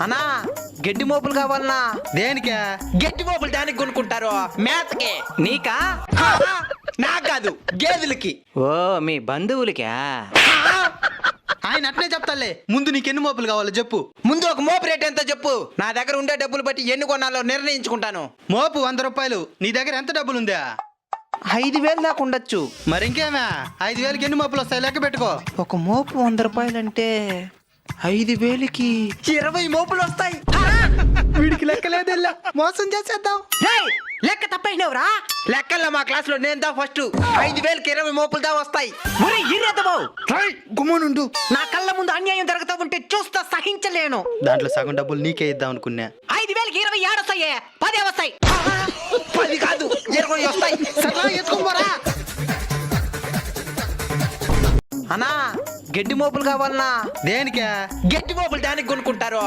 అన్నా గడ్డి మోపులు కావాలన్నా. దేనికే? గడ్డి మోపులు దానికి కొనుక్కుంటారు, మేతకే. నీకా? నాకు కాదు, గేదెలకి. ఓ మీ బంధువులకా? ఆయన అట్నే చెప్తాలే. ముందు నీకెన్ని మోపులు కావాలో చెప్పు. ముందు ఒక మోపు రేట్ ఎంతో చెప్పు. నా దగ్గర ఉండే డబ్బులు బట్టి ఎన్ని కొనాలో నిర్ణయించుకుంటాను. మోపు 100 రూపాయలు. నీ దగ్గర ఎంత డబ్బులుందా? 5,000 దాకా ఉండొచ్చు. మరి ఇంకేమే, 5,000కి ఎన్ని మోపులు వస్తాయి లెక్క పెట్టుకో. ఒక మోపు 100 రూపాయలంటే 5,000కి 20 మోపులు వస్తాయి. వీడికి లెక్కలేదు, మోసం చేసేద్దాం. రేయ్, లెక్క తప్పైనవరా? లెక్కల్లో మా క్లాస్ లో నేను దా ఫస్ట్. 5,000కి 20 మోపులు దా వస్తాయి. గుమ్మనుండు. నా కళ్ళ ముందు అన్యాయం జరుగుతూ ఉంటే చూస్తా సహించలేను. దాంట్లో సగం డబ్బులు నీకే ఇద్దాం అనుకున్నా. 5,000కి 20 ఏడొస్తాయే? 10 వస్తాయి. 10 కాదు, 20 వస్తాయి. ఎత్తుకోరా అన్నా. గడ్డి మోపులు కావాలన్నా. దేనికే? గడ్డి మోపులు దానికి కొనుక్కుంటారు.